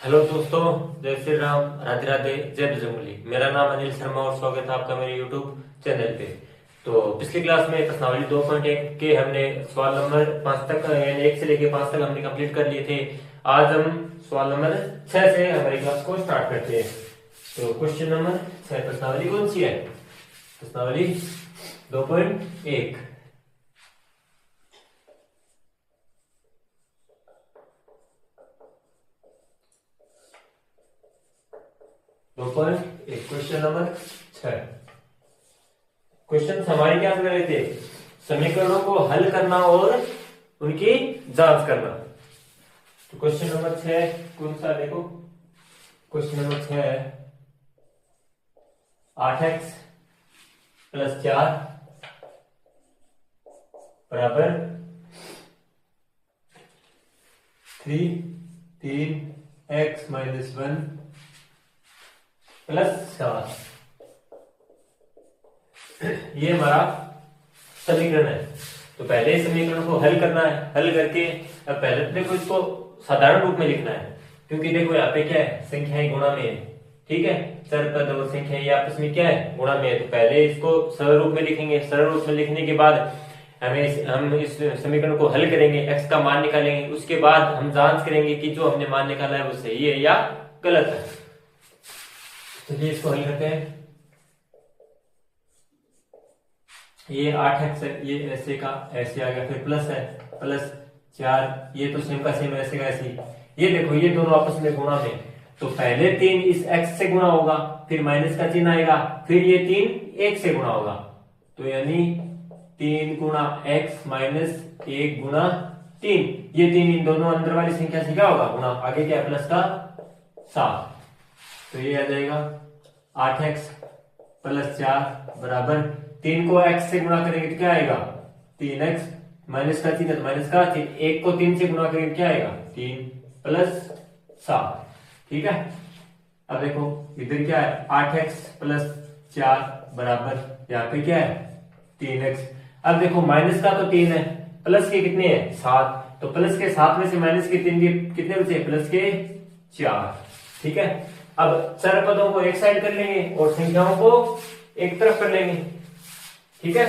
Hello दोस्तों, जय श्री राम, राधे राधे, जय बजरंगबली। मेरा नाम अनिल शर्मा और स्वागत है आपका मेरे यूट्यूब चैनल पे। तो पिछली क्लास में प्रश्नावली 2.1 के हमने सवाल नंबर 5 तक यानी 1 से लेके 5 तक हमने कंप्लीट कर लिए थे। आज हम सवाल नंबर 6 से हमारी क्लास को स्टार्ट करते हैं। तो क्वेश्चन नंबर 6 प्रश्नावली कौन सी है? प्रश्नावली 2.1। Question number 6। क्वेश्चन हमारे क्या कर रहे थे? समीकरणों को हल करना और उनकी जांच करना। तो क्वेश्चन नंबर 6 कौन सा देखो? क्वेश्चन नंबर 6 है 8x + 4 बराबर 3x - 1 + 4। ये हमारा समीकरण है। तो पहले समीकरण को हल करना है। हल करके अब पहले तो देखो इसको साधारण रूप में लिखना है, क्योंकि देखो यहाँ पे क्या है, संख्याएं गुणा में है। ठीक है, चर पद और संख्या ये आपस में क्या है, गुणा में है। तो पहले इसको सरल रूप में लिखेंगे। सरल रूप में लिखने के बाद हम इस समीकरण को हल करेंगे, x का मान निकालेंगे। उसके बाद हम जांच करेंगे कि जो हमने मान निकाला है वो सही है या गलत है। चलिए इसको हल करते हैं। ये 8x ये ऐसे का ऐसे आ गया, फिर प्लस है +4, ये तो सेम का सेम ऐसे का ऐसे। ये देखो ये दोनों आपस में गुणा में, तो पहले 3 इस x से गुणा होगा, फिर माइनस का चिन्ह आएगा, फिर ये 3 1 से गुणा होगा। तो यानी 3 गुणा x - 1 गुणा 3। ये 3 इन दोनों अंदर वाली संख्या से क्या होगा, गुणा। आगे क्या है, प्लस का 7। तो ये आ जाएगा 8x + 4 बराबर 3 को x से गुणा करेंगे तो क्या आएगा, 3x, माइनस का चिन्ह तो माइनस का चिन्ह, 1 को 3 से गुणा करेंगे क्या आएगा, 3 + 7। ठीक है, अब देखो इधर क्या है, 8x + 4 बराबर यहाँ पे क्या है 3x। अब देखो माइनस का तो 3 है, प्लस के कितने हैं 7, तो प्लस के 7 में से माइनस के 3 कितने बचे, प्लस के 4। ठीक है, अब चर पदों को एक साइड कर लेंगे और संख्याओं को एक तरफ कर लेंगे। ठीक है,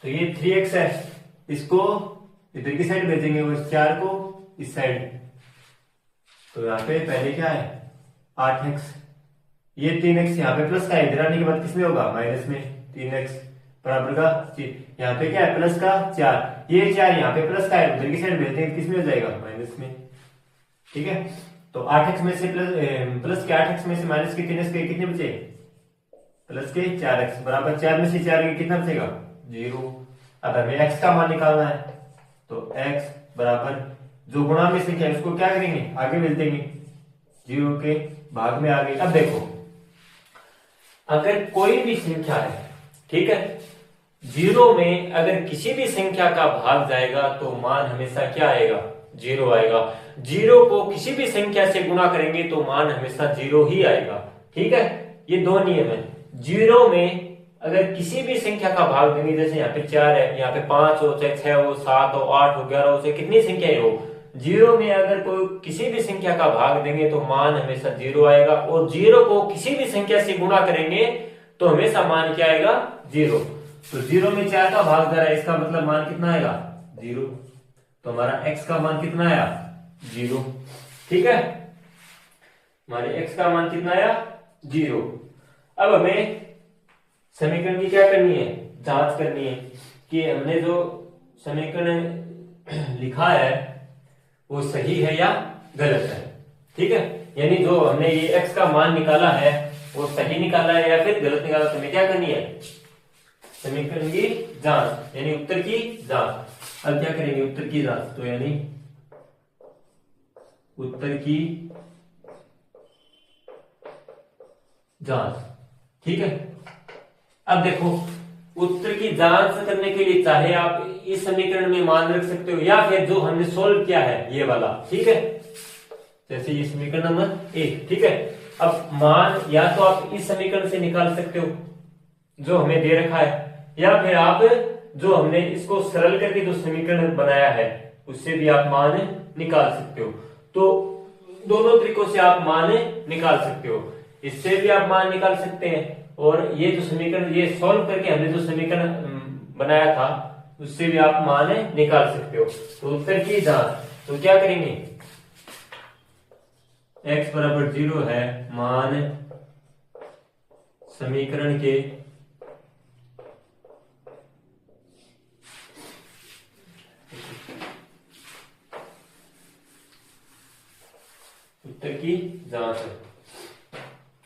तो ये 3x है, इसको इधर की साइड भेजेंगे और 4 को इस साइड। तो यहाँ पे पहले क्या है 8x, ये 3x यहाँ पे प्लस का है, इधर आने के बाद किसमें होगा, माइनस में। 3x बराबर का यहाँ पे क्या है, प्लस का 4, ये 4 यहाँ पे प्लस का है, उधर की साइड भेजते हैं, किसमें हो जाएगा, माइनस में। ठीक है, तो 8x में से प्लस के 8x में से माइनस के 3x के कितने बचे, प्लस के 4x बराबर 4 में से 4 के कितना बचेगा, 0। अब हमें x का मान निकालना है, तो x बराबर जो गुणा में संख्या है उसको क्या करेंगे, आगे भेज देंगे, 0 के भाग में आ गई। अब देखो अगर कोई भी संख्या है, ठीक है, 0 में अगर किसी भी संख्या का भाग जाएगा तो मान हमेशा क्या आएगा, 0 आएगा। 0 को किसी भी संख्या से गुणा करेंगे तो मान हमेशा 0 ही आएगा। ठीक है, ये दो नियम है। 0 में अगर किसी भी संख्या का भाग देंगे, जैसे यहाँ पे 4 है, यहाँ पे 5 हो, चाहे 6 हो, 7 हो, 8 हो, 11 हो, चाहे कितनी संख्याएं हो, 0 में अगर कोई किसी भी संख्या का भाग देंगे तो मान हमेशा 0 आएगा। और 0 को किसी भी संख्या से गुणा करेंगे तो हमेशा मान क्या आएगा, 0। तो 0 में 4 का भाग जा रहा है, इसका मतलब मान कितना आएगा, 0। तो हमारा x का मान कितना आया, 0। ठीक है, हमारे x का मान कितना आया, 0। अब हमें समीकरण की क्या करनी है, जांच करनी है कि हमने जो समीकरण लिखा है वो सही है या गलत है। ठीक है, यानी जो हमने ये x का मान निकाला है वो सही निकाला है या फिर गलत निकाला। तो हमें क्या करनी है, समीकरण की जांच यानी उत्तर की जांच। अब क्या करेंगे, उत्तर की जांच, तो यानी उत्तर की जांच। ठीक है, अब देखो उत्तर की जांच करने के लिए चाहे आप इस समीकरण में मान रख सकते हो या फिर जो हमने सोल्व किया है ये वाला। ठीक है, जैसे ये समीकरण नंबर 1। ठीक है, अब मान या तो आप इस समीकरण से निकाल सकते हो जो हमें दे रखा है, या फिर आप जो हमने इसको सरल करके जो समीकरण बनाया है उससे भी आप मान निकाल सकते हो। तो दोनों तरीकों से आप मान निकाल सकते हो। इससे भी आप मान निकाल सकते हैं, और ये जो समीकरण ये सॉल्व करके हमने जो समीकरण बनाया था उससे भी आप मान निकाल सकते हो। तो उत्तर की जांच, तो क्या करेंगे, x बराबर 0 है, मान समीकरण के उत्तर की जांच।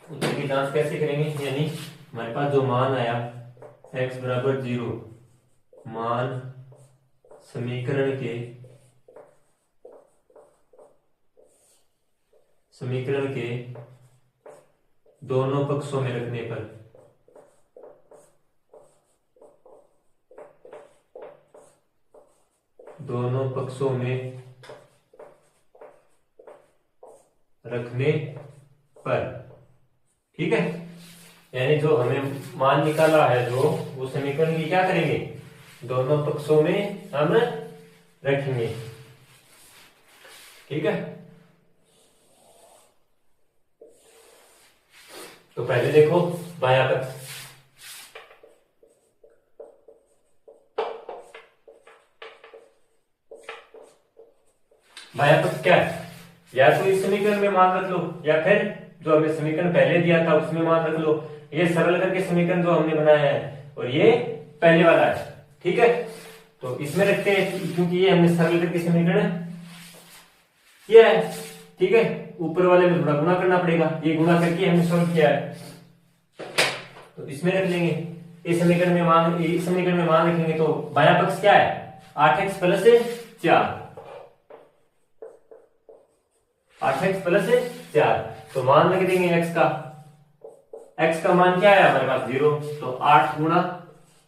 उत्तर की जांच कैसे करेंगे, यानी हमारे पास जो मान आया x बराबर 0, मान समीकरण के दोनों पक्षों में रखने पर, दोनों पक्षों में रखने पर, ठीक है, यानी जो हमें मान निकाला है जो, वो समीकरण की क्या करेंगे, दोनों पक्षों में हम रखेंगे, ठीक है। तो पहले देखो बायां पक्ष, बायां पक्ष क्या है, या तो इस समीकरण में मान रख लो, या फिर जो हमें समीकरण पहले दिया था उसमें मान रख लो। ये सरल करके समीकरण जो हमने बनाया है, और ये पहले वाला है, ठीक है। तो इसमें रखते हैं, क्योंकि ये हमने सरल करके समीकरण किया है, ठीक है। ऊपर वाले में थोड़ा गुणा करना पड़ेगा, ये गुणा करके हमने सॉल्व किया है, तो इसमें रख लेंगे। इस समीकरण में मान रखेंगे, तो बायां पक्ष क्या है, 8x प्लस 4, 8x प्लस 4, तो मान रख देंगे x का मान क्या है हमारे पास 0, तो 8 गुणा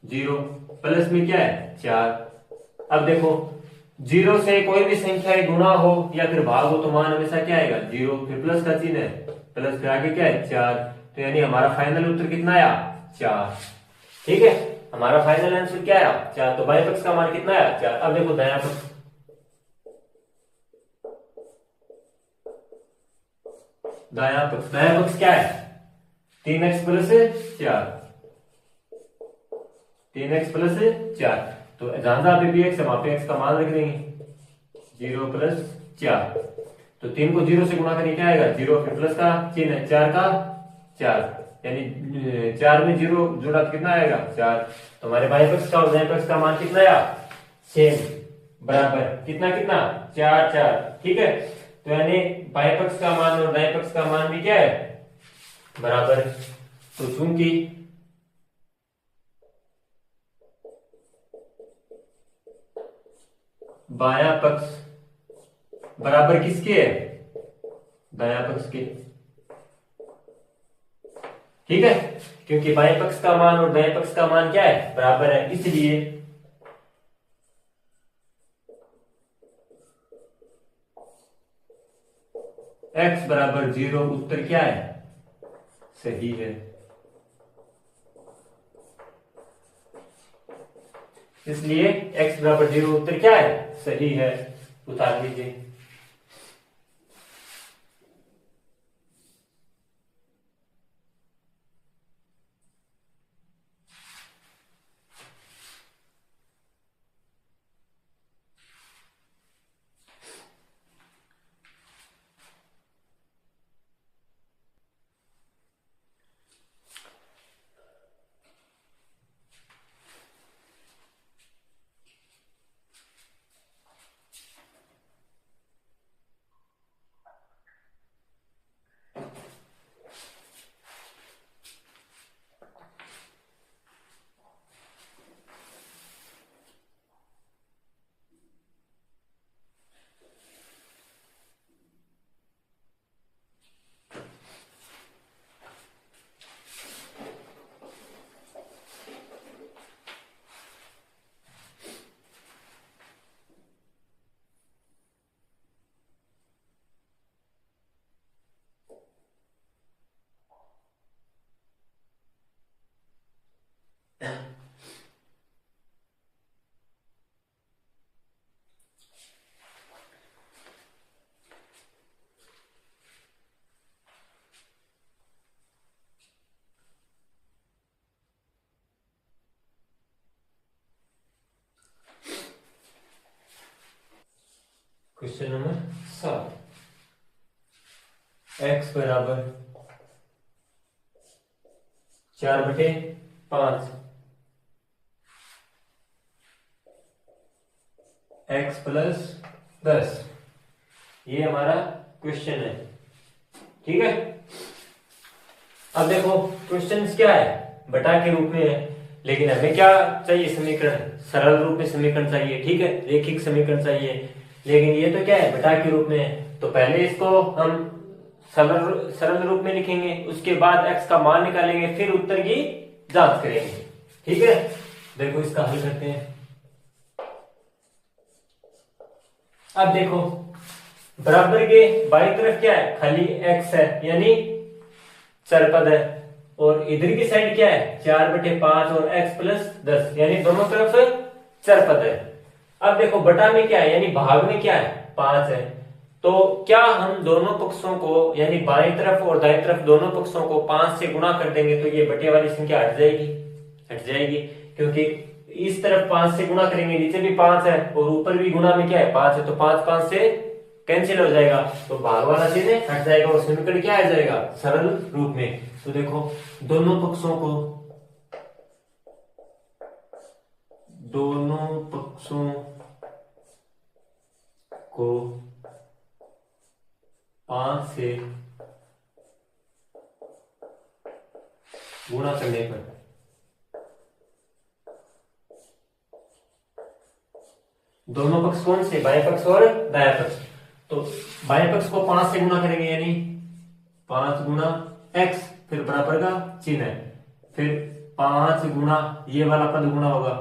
0 प्लस में क्या है 4। अब देखो 0 से कोई भी संख्या गुणा हो या फिर भाग हो तो मान हमेशा क्या आएगा 0, फिर प्लस का चिन्ह है, प्लस फिर आगे क्या है 4, तो यानी हमारा फाइनल उत्तर कितना आया 4, ठीक है। हमारा फाइनल आंसर क्या आया 4, तो बाएं पक्ष का मान कितना आया 4। अब देखो दायां पक्ष, दायां पक्ष क्या है 3x प्लस 4, 3x प्लस 4, तो जहां जहां पे भी x है वहां पे x का मान रख देंगे 0 प्लस 4, तो 3 को 0 से गुणा करने क्या आएगा 0, फिर प्लस का चिन्ह है 4 का 4, यानी 4 में 0 जुड़ा तो कितना आएगा 4, तो हमारे बाएं पक्ष का और दाएं पक्ष का मान कितना आया सेम, बराबर, कितना कितना 4 4, ठीक है। तो यानी बाएं पक्ष का मान और दाएं पक्ष का मान भी क्या है बराबर, तो चूंकि बायां पक्ष बराबर किसके है, दायां पक्ष के, ठीक है, क्योंकि बाएं पक्ष का मान और दाएं पक्ष का मान क्या है बराबर है, इसलिए x बराबर 0 उत्तर क्या है सही है। इसलिए x बराबर 0 उत्तर क्या है सही है, उतार लीजिए। क्वेश्चन नंबर 7, x बराबर 4/5 x प्लस 10, ये हमारा क्वेश्चन है। ठीक है, अब देखो क्वेश्चन क्या है, बटा के रूप में है, लेकिन हमें क्या चाहिए, समीकरण, सरल रूप में समीकरण चाहिए। ठीक है, रेखिक समीकरण चाहिए, लेकिन ये तो क्या है, बटा के रूप में है। तो पहले इसको हम सरल सरल रूप में लिखेंगे, उसके बाद x का मान निकालेंगे, फिर उत्तर की जांच करेंगे। ठीक है, देखो इसका हल करते हैं। अब देखो बराबर के बाईं तरफ क्या है, खाली x है, यानी चर पद है, और इधर की साइड क्या है, 4/5 और x प्लस 10, यानी दोनों तरफ चर पद है। अब देखो बटा में क्या है, यानी भाग में क्या है, 5 है। तो क्या हम दोनों पक्षों को, यानी बाईं तरफ और दाईं तरफ दोनों पक्षों को 5 से गुणा कर देंगे, तो ये बटे वाली संख्या हट जाएगी, क्योंकि इस तरफ 5 से गुणा करेंगे, नीचे भी 5 है और ऊपर भी गुणा में क्या है, 5 है, तो 5 5 से कैंसिल हो जाएगा, तो भाग वाला चीज हट जाएगा और समीकरण क्या आ जाएगा, सरल रूप में। तो देखो दोनों पक्षों को 5 से गुणा करने पर दोनों पक्ष कौन से, बाएं पक्ष और दायां पक्ष, तो बाएं पक्ष को 5 से गुणा करेंगे, यानी 5 गुणा x, फिर बराबर का चिन्ह है, फिर 5 गुणा ये वाला पद गुणा होगा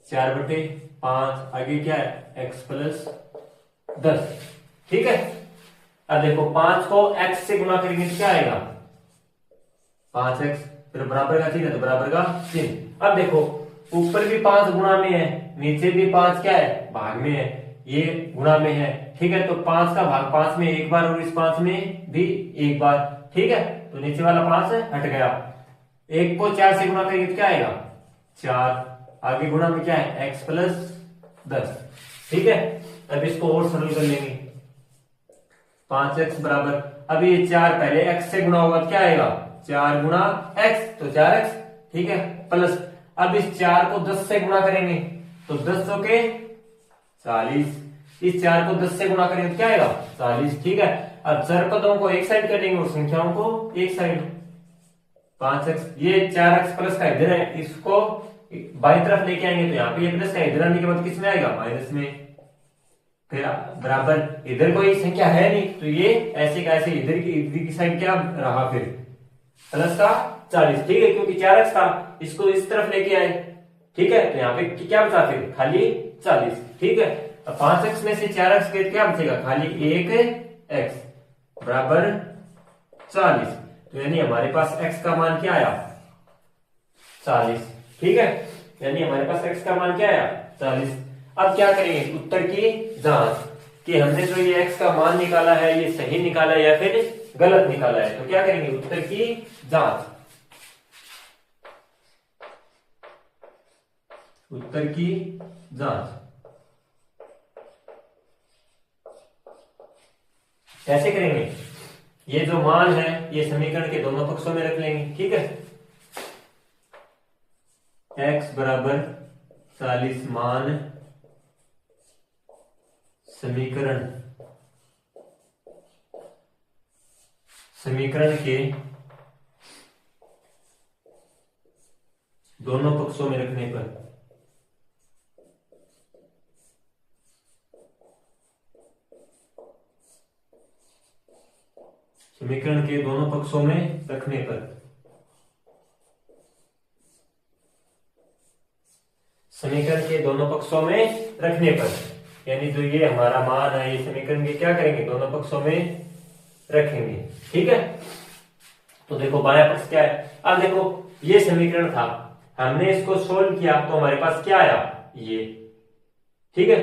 4/5, आगे क्या है, x प्लस 10। ठीक है, अब देखो 5 को x से गुणा करेंगे तो क्या आएगा, 5x, फिर बराबर का चिन्ह, तो बराबर का चिन्ह। अब देखो ऊपर भी 5 गुणा में है, नीचे भी 5 क्या है, भाग में है, ये गुणा में है। ठीक है, तो 5 का भाग 5 में एक बार और इस 5 में भी एक बार। ठीक है, तो नीचे वाला 5 हट गया, 1 को 4 से गुणा करेंगे तो क्या आएगा, 4, आगे गुणा में क्या है, x प्लस 10। ठीक है, अब इसको और सरल कर लेंगे, 5x बराबर, अब ये 4 पहले x से गुणा होगा तो क्या आएगा, 4 गुणा x, तो 4x। ठीक है, प्लस अब इस 4 को 10 से गुणा करेंगे, तो 10 के 40, इस 4 को 10 से गुणा करेंगे तो क्या आएगा, 40। ठीक है, अब चर पदों को एक साइड कर देंगे और संख्याओं को एक साइड, 5x, ये 4x प्लस का इधर है, इसको बाईं तरफ लेके आएंगे, तो यहाँ पे ये प्लस का इधर आने के बाद किस में आएगा, माइनस में, फिर बराबर इधर कोई संख्या है नहीं, तो ये ऐसे का ऐसे इधर की साइड क्या रहा, फिर प्लस का 40। ठीक है, क्योंकि 4x था, इसको इस तरफ लेके आए। ठीक है, तो यहाँ पे क्या बचा, फिर खाली 40। ठीक है, अब 5x में से 4x गए क्या बचेगा, खाली 1x बराबर 40, तो यानी हमारे पास x का मान क्या आया, 40। ठीक है, यानी हमारे पास x का मान क्या आया, 40। अब क्या करेंगे, उत्तर की जांच, कि हमने जो ये x का मान निकाला है ये सही निकाला है या फिर गलत निकाला है। तो क्या करेंगे, उत्तर की जांच, उत्तर की जांच कैसे करेंगे, ये जो मान है ये समीकरण के दोनों पक्षों में रख लेंगे। ठीक है, x बराबर 40 मान समीकरण के दोनों पक्षों में रखने पर समीकरण के दोनों पक्षों में रखने पर समीकरण के दोनों पक्षों में रखने पर, यानी जो ये हमारा मान है ये समीकरण के क्या करेंगे, दोनों पक्षों में रखेंगे। ठीक है, तो देखो बायां पक्ष क्या है, अब देखो ये समीकरण था, हमने इसको सोल्व किया तो हमारे पास क्या आया, ये। ठीक है,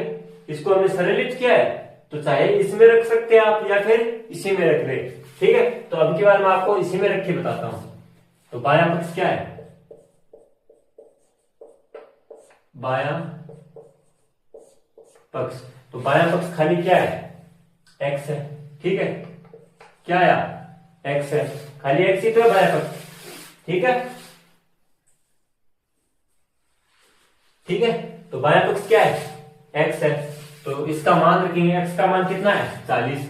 इसको हमने सरलित किया है, तो चाहे इसमें रख सकते हैं आप या फिर इसी में रख ले। ठीक है, तो अब की बार मैं आपको इसी में रख के बताता हूं। तो बायां पक्ष क्या है, बायां पक्ष, तो बायां पक्ष खाली क्या है, x है, ठीक है, क्या आया, x है, खाली x ही तो है बायां पक्ष, ठीक है, ठीक है। तो बायां पक्ष क्या है, x है, तो इसका मान रखेंगे, x का मान कितना है 40,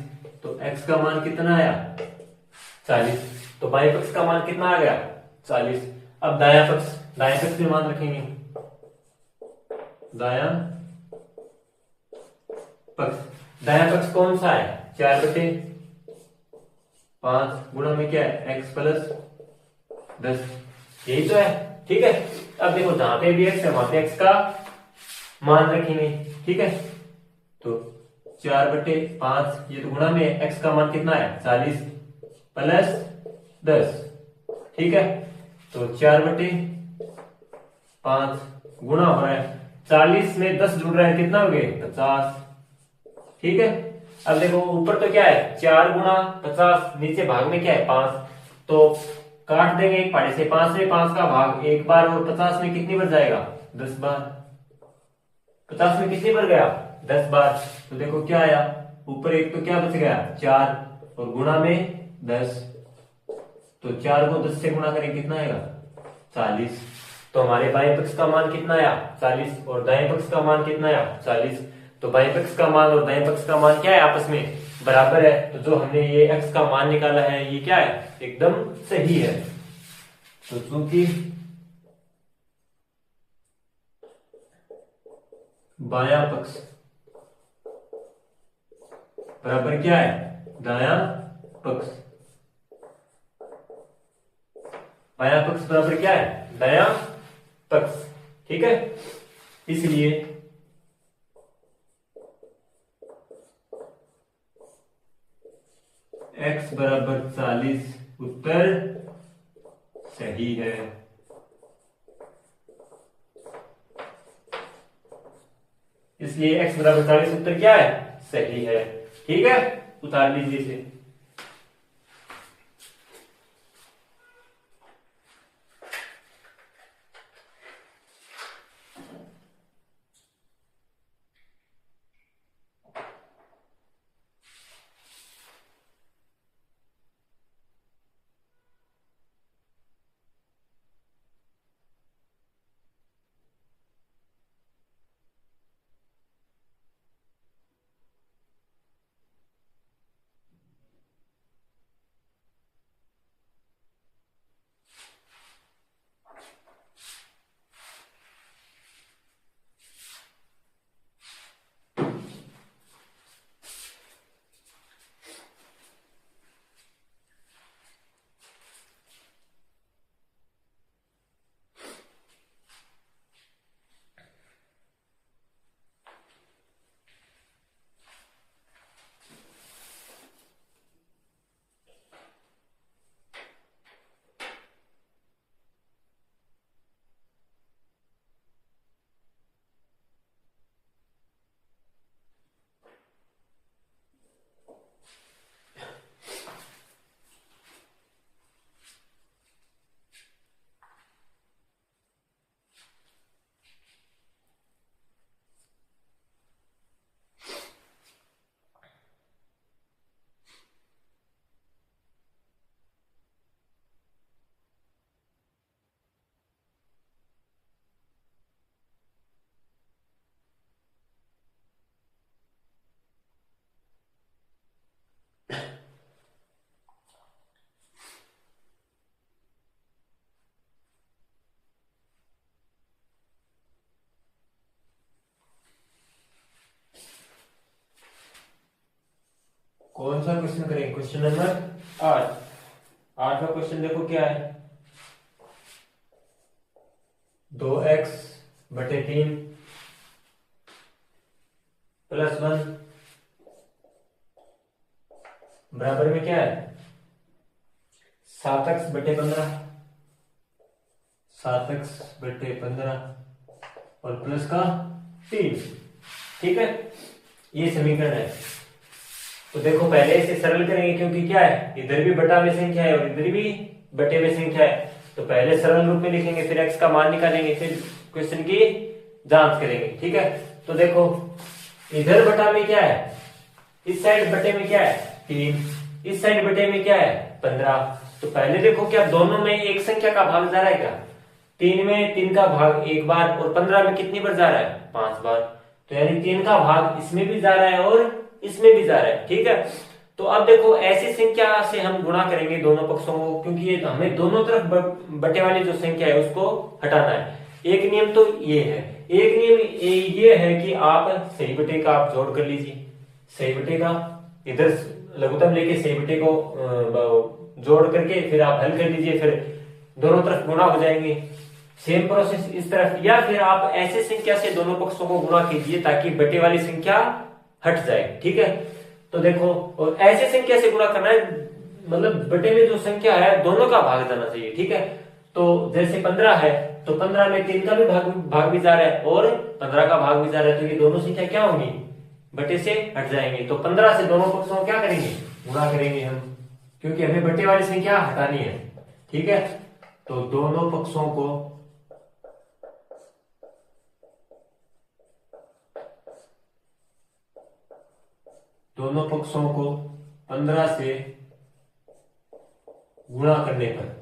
तो x का मान कितना आया 40, तो बाएं पक्ष का मान कितना आ गया 40। अब दायां पक्ष में मान रखेंगे, दायां पक्ष कौन सा है, 4/5 गुणा में क्या है x प्लस 10, यही तो है, ठीक है। अब देखो जहां पे भी x है वहां पे x का मान रखेंगे, ठीक है, तो 4/5 ये तो गुणा में x का मान कितना है 40 प्लस 10, ठीक है, तो 4/5 गुणा हो रहा है 40 में 10 जुड़ रहा है, कितना हो गए 50, ठीक है। अब देखो ऊपर तो क्या है 4 गुणा 50, नीचे भाग में क्या है 5, तो काट देंगे एक पाड़े से, 5 में 5 का भाग एक बार, और 50 में कितनी बार जाएगा 10 बार, 50 में कितनी बार गया 10 बार, तो देखो क्या आया, ऊपर एक तो क्या बच गया 4 और गुणा में 10, तो 4 को 10 से गुणा करें कितना आएगा 40, तो हमारे बाएं पक्ष का मान कितना आया 40 और दाएं पक्ष का मान कितना आया 40, तो बाएं पक्ष का मान और दाएं पक्ष का मान क्या है आपस में बराबर है, तो जो हमने ये x का मान निकाला है ये क्या है एकदम सही है। तो चूंकि बायां पक्ष बराबर क्या है दायां पक्ष, बायां पक्ष बराबर क्या है दायां पक्ष, ठीक है, इसलिए x बराबर 40 उत्तर सही है। इसलिए x बराबर 40 उत्तर क्या है सही है, ठीक है, उतार लीजिए इसे। कौन सा क्वेश्चन करेंगे, क्वेश्चन नंबर 8। 8वां क्वेश्चन देखो क्या है, 2x/3 + 1 बराबर में क्या है 7x/15, 7x/15 और प्लस का 3, ठीक है, ये समीकरण है। तो देखो पहले इसे सरल करेंगे क्योंकि क्या है इधर भी बटा में संख्या है और इधर भी बटे में संख्या है, तो पहले सरल रूप में लिखेंगे, फिर x का मान निकालेंगे, फिर क्वेश्चन की जांच करेंगे, ठीक है। तो देखो इधर बटा में क्या है, इस साइड बटे में क्या है 3, इस साइड बटे में क्या है 15। तो पहले देखो क्या दोनों में एक संख्या का भाग जा रहा है क्या, 3 में 3 का भाग एक बार और 15 में कितनी बार जा रहा है 5 बार। तो यानी 3 का भाग इसमें भी जा रहा है और इसमें भी जा रहा है, ठीक है। तो अब देखो ऐसी संख्या से हम गुणा करेंगे दोनों पक्षों को, क्योंकि ये हमें दोनों तरफ बटे वाली जो संख्या है उसको हटाना है। एक नियम तो ये है, एक नियम ये है कि आप सही बटे का आप जोड़ कर लीजिए, सही बटे का इधर लघुत्तम लेके सही बटे को जोड़ करके फिर आप हल कर लीजिए, फिर दोनों तरफ गुणा हो जाएंगे। सेम प्रोसेस इस तरफ, या फिर आप ऐसे संख्या से दोनों पक्षों को गुणा कीजिए ताकि बटे वाली संख्या हट जाए, ठीक है। तो देखो, और ऐसे संख्या से गुणा करना है, मतलब बटे में जो संख्या है दोनों का भाग जाना चाहिए, ठीक है। तो जैसे 15 है तो 15 में 3 का भी भाग भी जा रहा है और 15 का भाग भी जा रहा है, तो ये दोनों संख्या क्या होंगी बटे से हट जाएंगे। तो 15 से दोनों पक्षों को क्या करेंगे गुणा करेंगे हम, क्योंकि हमें बटे वाली संख्या हटानी है, ठीक है। तो दोनों पक्षों को दोनों पक्षों को 15 से गुणा करने पर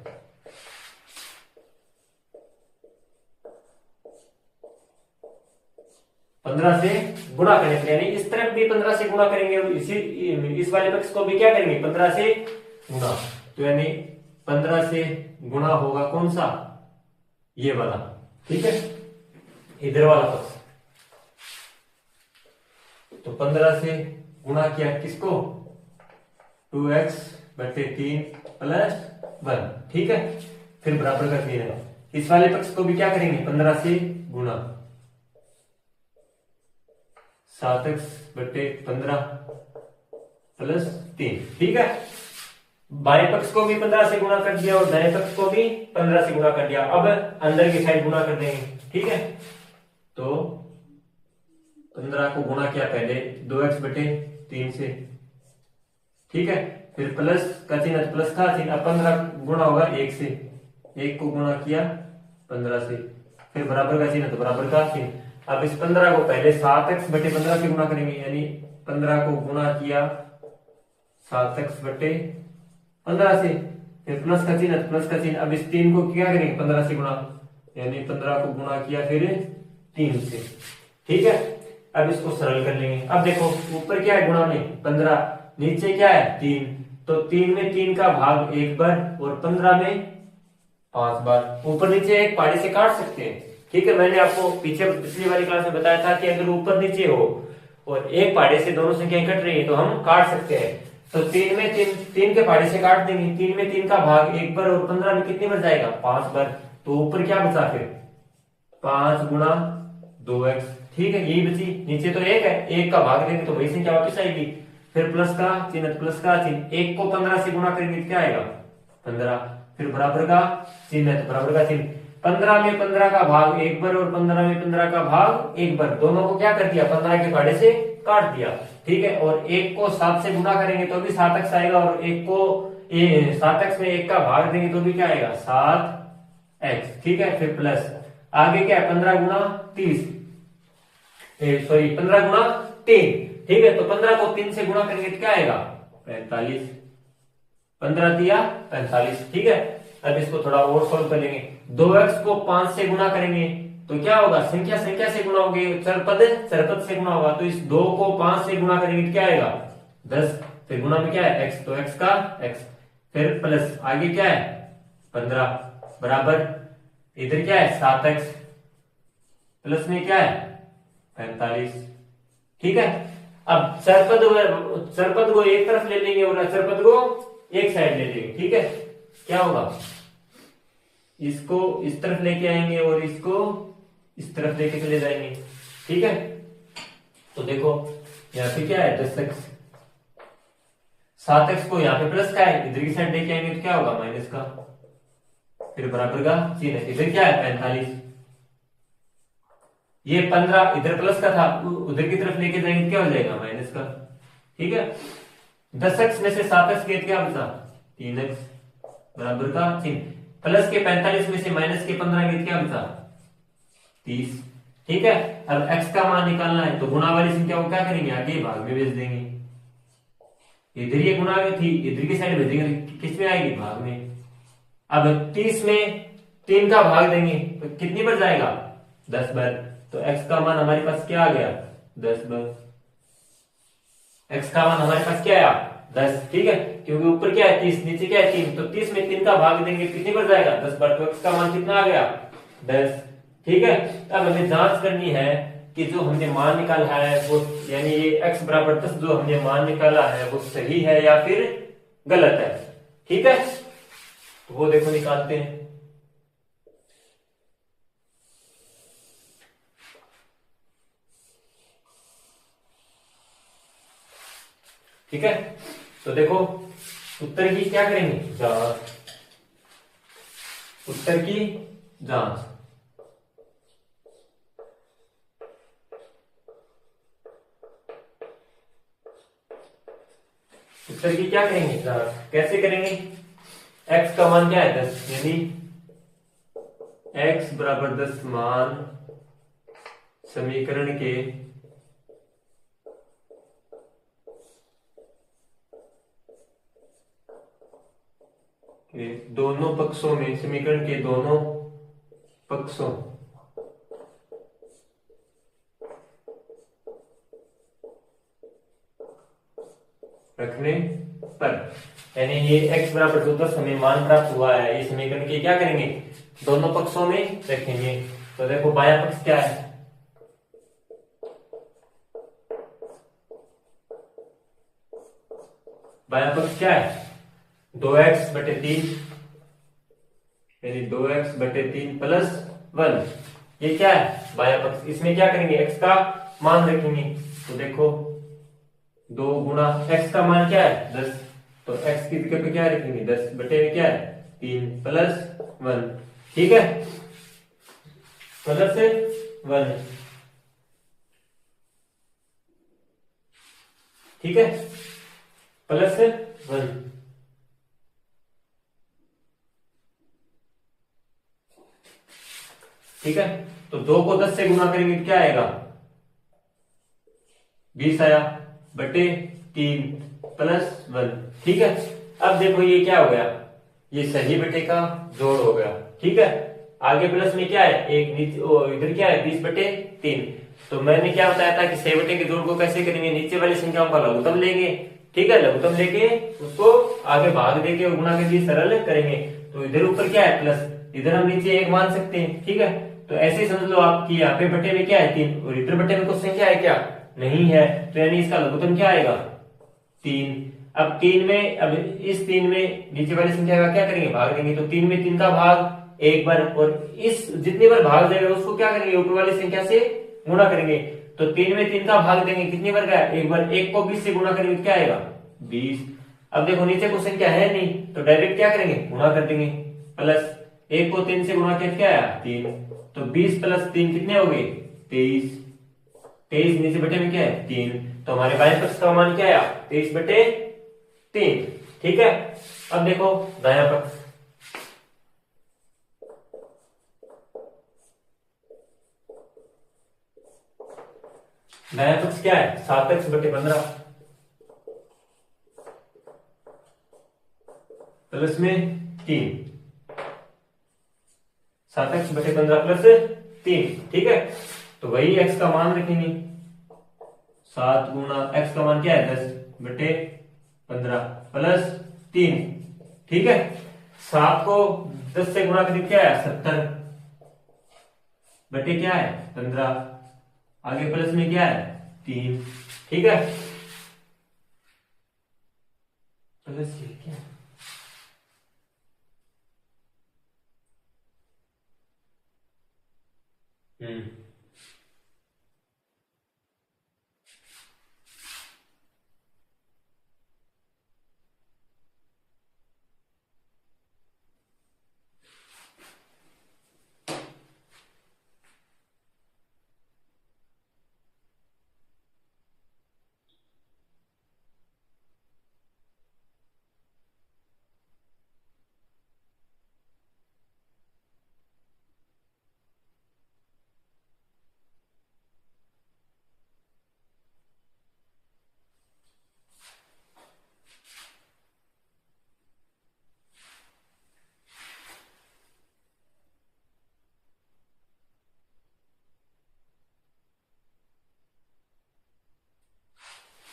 यानी इस तरफ भी 15 से गुणा करेंगे और इस वाले पक्ष को भी क्या करेंगे 15 से गुणा। तो यानी 15 से गुणा होगा कौन सा, ये वाला, ठीक है, इधर वाला पक्ष। तो 15 से गुणा किया किसको 2x बटे 3 प्लस 1, ठीक है। फिर बराबर कर दिया है, इस वाले पक्ष को भी क्या करेंगे 15 से गुणा 7x बटे 15 प्लस 3, ठीक है। बाएं पक्ष को भी 15 से गुणा कर दिया और दाएं पक्ष को भी 15 से गुणा कर दिया। अब अंदर की साइड गुणा कर देंगे, ठीक है। तो 15 को गुणा किया पहले 2x बटे 3 से, ठीक है। फिर प्लस का चिन्ह, प्लस का चिन्ह, अब 15 गुणा होगा 1 से, 1 को गुणा किया 15 से, फिर बराबर का चिन्ह तो बराबर का चिन्ह। अब इस 15 को पहले 7x बटे 15 से गुणा करेंगे, यानी 15 को गुणा किया 7x बटे 15 से, फिर प्लस का चिन्ह, प्लस का चिन्ह। अब इस 3 को क्या करेंगे 15 से गुणा, यानी 15 को गुणा किया फिर 3 से, ठीक है। अब इसको सरल कर लेंगे। अब देखो ऊपर क्या है गुणा में 15, नीचे क्या है 3, तो 3 में 3 का भाग एक बार और 15 में 5 बार। ऊपर नीचे एक पहाड़ी से काट सकते हैं, ठीक है। मैंने आपको पीछे पिछली वाली क्लास में बताया था कि अगर ऊपर नीचे हो और एक पहाड़ी से दोनों संख्याएं कट रही है तो हम काट सकते हैं। तो 3 में 3 के पहाड़ी से काट देंगे, 3 में 3 का भाग एक बार और 15 में कितनी बार जाएगा 5 बार। तो ऊपर क्या बचा फिर 5 गुणा 2x, ठीक है, यही बची। नीचे तो 1 है, 1 का भाग देंगे तो वही संख्या वापस आएगी। फिर प्लस का चिन्ह, प्लस का चिन्ह, 1 को 15 से गुणा करेंगे तो क्या आएगा 15, फिर बराबर का चिन्ह तो बराबर का चिन्ह। 15 में 15 का भाग एक बार और 15 में 15 का भाग एक बार, दोनों को क्या कर दिया 15 के पहाड़े से काट दिया, ठीक है। और 1 को 7 से गुणा करेंगे तो भी 7x आएगा, और 1 को 7x में 1 का भाग देंगे तो भी क्या आएगा 7x, ठीक है। फिर प्लस आगे क्या है 15 गुणा 30, सॉरी 15 गुणा 3, ठीक है। तो 15 को 3 से गुणा करेंगे तो क्या आएगा 45, 15 दिया 45, ठीक है। अब इसको थोड़ा और सोल्व कर लेंगे। 2x को 5 से गुणा करेंगे तो क्या होगा, संख्या संख्या से गुणा होगी, चरपद चरपद से गुणा होगा। तो इस 2 को 5 से गुणा करेंगे तो क्या आएगा 10, फिर गुणा में क्या है x, तो x का x, फिर प्लस आगे क्या है 15 बराबर इधर क्या है 7x, प्लस में क्या है 45, ठीक है। अब चरपद को एक तरफ ले लेंगे और अचरपद को एक साइड ले लेंगे, ठीक है। क्या होगा, इसको इस तरफ लेके आएंगे और इसको इस तरफ लेके चले जाएंगे, ठीक है। तो देखो यहाँ पे क्या है 10x, 7x को यहाँ पे प्लस का है, इधर की साइड लेके आएंगे तो क्या होगा माइनस का, फिर बराबर का चिन्ह, इधर क्या है 45, ये 15 इधर प्लस का था, उधर की तरफ लेके जाएंगे क्या हो जाएगा माइनस का, ठीक है। 10x में से 7x गए क्या बचा 3x बराबर का चिन्ह, प्लस के 45 में से माइनस के 15 गए क्या बचा 30, ठीक है। अब x का मान निकालना है तो गुणा वाली संख्या को क्या करेंगे, आगे भाग में भेज देंगे। इधर ये गुणा में थी, इधर की साइड भेजेंगे, किस में आएगी, भाग में। अब 30 में 3 का भाग देंगे तो कितनी बार जाएगा, 10 बार। तो x का मान हमारे पास क्या आ गया, 10 बार। x का मान हमारे पास क्या आया, 10। ठीक है, क्योंकि ऊपर क्या है 30, नीचे क्या है 3, तो 30 में 3 का भाग देंगे कितनी बार जाएगा, 10 बार। तो x का मान कितना आ गया, 10। ठीक है, अब हमें जांच करनी है कि जो हमने मान निकाला है वो, यानी ये x बराबर 10 जो हमने मान निकाला है वो सही है या फिर गलत है। ठीक है, तो वो देखो निकालते हैं। ठीक है, तो देखो उत्तर की क्या करेंगे, जांच। उत्तर की जांच। उत्तर की क्या करेंगे, जांच। कैसे करेंगे, x का मान क्या है 10, यानी x बराबर 10 मान समीकरण के दोनों पक्षों में, समीकरण के दोनों पक्षों रखने पर, यानी ये x बराबर 10 हमें मान प्राप्त हुआ है, ये समीकरण के क्या करेंगे, दोनों पक्षों में रखेंगे। तो देखो बायां पक्ष क्या है, बायां पक्ष क्या है, 2x/3, यानी 2x/3 प्लस 1। ये क्या है, बायां पक्ष। इसमें क्या करेंगे, x का मान रखेंगे। तो देखो 2 गुणा x का मान क्या है 10, तो x की जगह पे क्या रखेंगे, 10 बटे में क्या है 3 प्लस 1। ठीक है, प्लस 1। ठीक है, प्लस 1। ठीक है, तो 2 को 10 से गुणा करेंगे क्या आएगा, 20 आया, बटे 3 प्लस 1। ठीक है, अब देखो ये क्या हो गया, ये सही बटे का जोड़ हो गया। ठीक है, आगे प्लस में क्या है, एक नीचे इधर क्या है 20/3। तो मैंने क्या बताया था कि सही बटे के जोड़ को कैसे करेंगे, नीचे वाली संख्याओं का लघुत्तम लेंगे। ठीक है, लघुत्तम लेके उसको आगे भाग देके और गुणा के लिए सरल करेंगे। तो इधर ऊपर क्या है प्लस, इधर हम नीचे 1 मान सकते हैं। ठीक है, तो ऐसे ही समझ लो आप कि यहाँ पे बटे में क्या है 3 और इधर बटे में कुछ संख्या है क्या, नहीं है, तो यानी इसका लघुत्तम क्या आएगा 3। अब 3 में, अब इस 3 में नीचे वाली संख्या का क्या करेंगे, भाग देंगे। तो 3 में 3 का भाग 1 बार, और इस जितनी बार भाग जाएगा उसको क्या करेंगे, ऊपर वाली संख्या से गुणा करेंगे। तो 3 में 3 का भाग देंगे कितनी बार का, 1 बार। 1 को 20 से गुणा करेंगे क्या आएगा 20। अब देखो नीचे कोई संख्या है नहीं तो डायरेक्ट क्या करेंगे, गुणा कर देंगे। प्लस 1 को 3 से गुणा किया क्या आया 3, तो 20 प्लस 3 कितने हो गए 23। 23 नीचे बटे में क्या है 3, तो हमारे बाएं पक्ष का मान क्या आया 23/3। ठीक है, अब देखो दायां पक्ष। दायां पक्ष क्या है 7x/15 प्लस में 3। 7x/15 plus 3। ठीक है, तो वही x का मान रखेंगे, 7 गुणा x का मान क्या है 10/15 प्लस 3। ठीक है, 7 को 10 से गुणा करके क्या है 70 बटे क्या है 15, आगे प्लस में क्या है 3। ठीक है, प्लस ये क्या,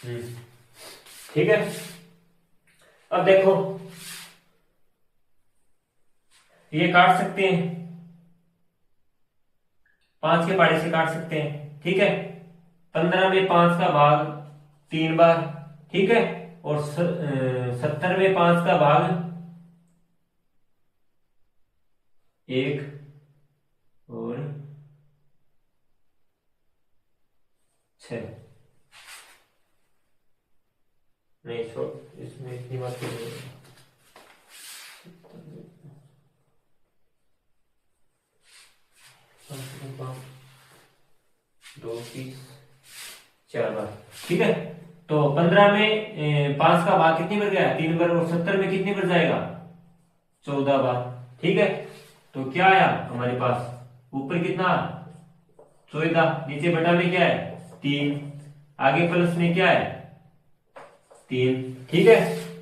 ठीक है। अब देखो ये काट सकते हैं, 5 के पहाड़े से काट सकते हैं, ठीक है। 15 में 5 का भाग 3 बार, ठीक है। और 70 में 5 का भाग 1 और 6। नहीं छोड़, इसमें इतनी बात नहीं है। 2 30 4 बार, ठीक है। तो 15 में 5 का भाग कितनी बार गया, 3 बार। और 70 में कितनी बार जाएगा, 14 बार, ठीक है। तो क्या आया हमारे पास, ऊपर कितना 14, नीचे बटा में क्या है 3, आगे प्लस में क्या है 3, ठीक है।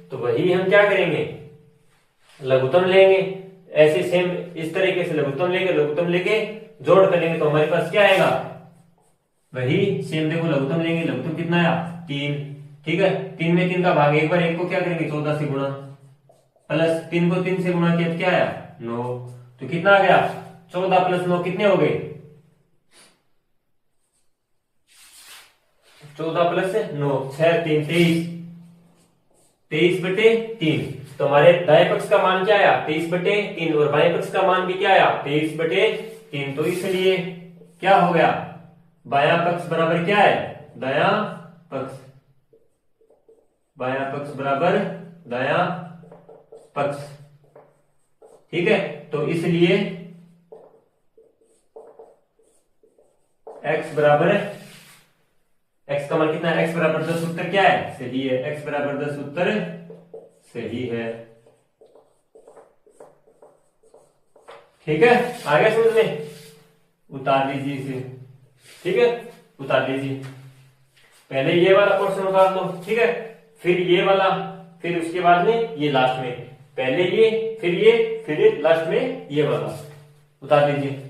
तो वही हम क्या करेंगे, लघुत्तम लेंगे। ऐसे सेम इस तरीके से लघुत्तम लेंगे, लघुत्तम लेके जोड़ करेंगे तो हमारे पास क्या आएगा, वही सेम। देखो लघुत्तम लेंगे, लघुत्तम कितना आया 3, ठीक है। 3 में 3 का भाग, एक बार 1 को क्या करेंगे 14 से गुणा, प्लस 3 को 3 से गुणा किया, क्या आया 9। तो कितना आ गया 14 प्लस 9 कितने हो गए, 14 प्लस 9 6 3 23, 23/3। तो हमारे दाएं पक्ष का मान क्या आया 23/3, और बाएं पक्ष का मान भी क्या आया 23/3। तो इसलिए क्या हो गया, बायां पक्ष बराबर क्या है दायां पक्ष, बायां पक्ष बराबर दायां पक्ष, ठीक है। तो इसलिए x बराबर, x का मान कितना है, x बराबर 10 उत्तर क्या है सही है, x बराबर 10 उत्तर सही है, ठीक है। आगे समझ में, उतार दीजिए इसे, ठीक है, उतार दीजिए। पहले ये वाला पोर्शन उतार दो, ठीक है, फिर ये वाला, फिर उसके बाद में ये लास्ट में, पहले ये, फिर लास्ट में ये वाला उतार दीजिए।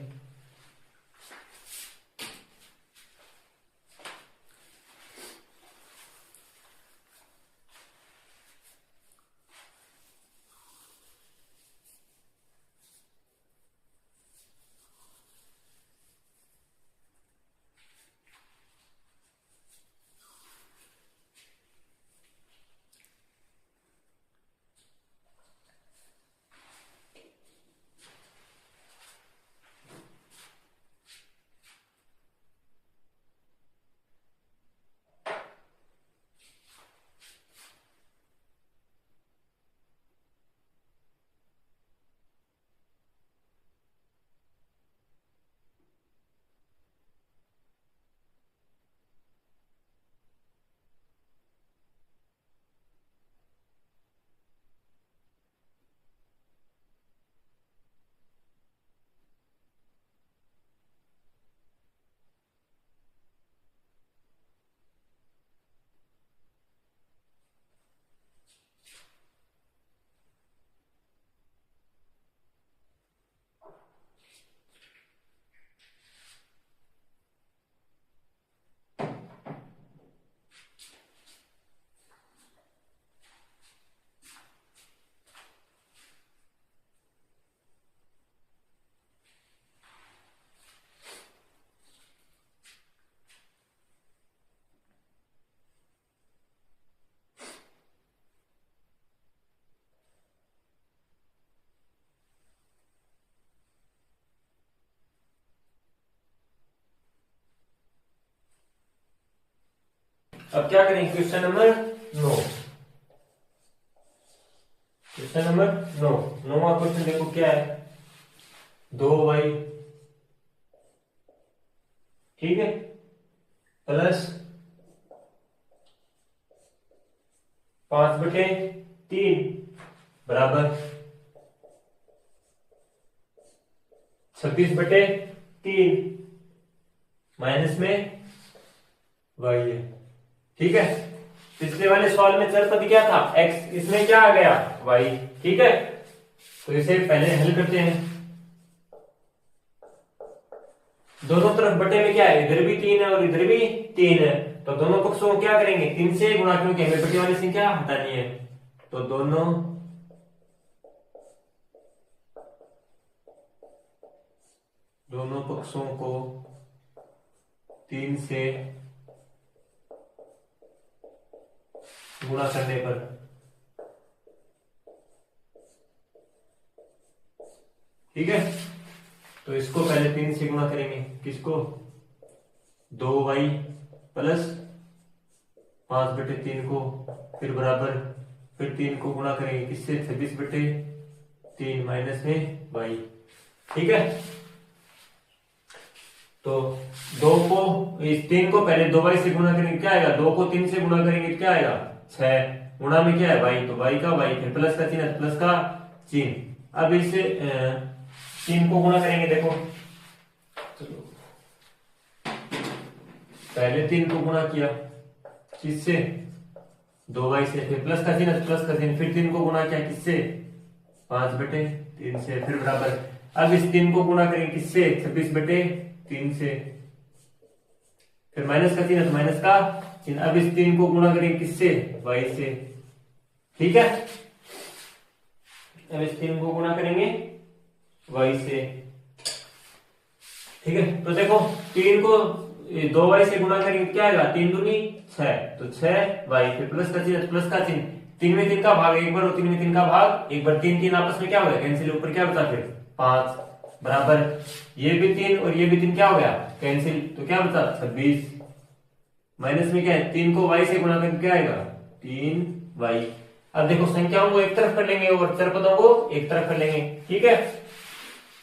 अब क्या करेंगे, क्वेश्चन नंबर 9, क्वेश्चन नंबर 9, 9वां क्वेश्चन देखो क्या है, 2y, ठीक है, प्लस 5/3 बराबर 26/3 माइनस में y है, ठीक है। पिछले वाले सवाल में चर पद क्या था x, इसमें क्या आ गया y, ठीक है। तो इसे पहले हल करते हैं, दोनों तरफ बटे में क्या है, इधर भी 3 है और इधर भी 3 है, तो दोनों पक्षों को क्या करेंगे 3 से गुणा, क्योंकि हमें बटे वाली संख्या हटानी है। तो दोनों पक्षों को 3 से गुणा करने पर ठीक है। तो इसको पहले 3 से गुणा करेंगे, किसको 2y प्लस 5/3 को, फिर बराबर, फिर 3 को गुणा करेंगे किससे 26/3 माइनस में y। ठीक है। तो 2 को, इस 3 को पहले 2y से गुणा करेंगे क्या आएगा, 2 को 3 से गुणा करेंगे क्या आएगा 6, गुणा में क्या है y, तो y का y, फिर प्लस का चिन्ह, प्लस का चिन्ह। अब इसे 3 को गुणा करेंगे, देखो चलो पहले 3 को गुणा किया किससे 2y से, फिर प्लस का चिन्ह, प्लस का चिन्ह, फिर 3 को गुणा किया किससे 5/3 से, फिर बराबर। अब इस 3 को गुणा करेंगे किससे 26/3 से, फिर माइनस का चिन्ह, माइनस का चिन्ह। अब इस 3 को गुणा करेंगे किससे y से। ठीक है। अब इस 3 को गुणा करेंगे y से। ठीक है। तो देखो 3 को 2y से गुणा करेंगे क्या आएगा 3 दूनी 6, तो 6y, फिर प्लस का चिन्ह, प्लस का चिन्ह, 3 में 3 का भाग एक बार और 3 में 3 का भाग एक बार, 3 3 आपस में क्या हो गया कैंसिल, ऊपर क्या बचा फिर 5, बराबर ये भी 3 और ये भी 3 क्या हो गया कैंसिल, तो क्या बचा 26, माइनस में क्या है 3 को y से गुणा करके क्या आएगा 3y। अब देखो संख्याओं को एक तरफ कर लेंगे और चर पदों को एक तरफ कर लेंगे। ठीक है।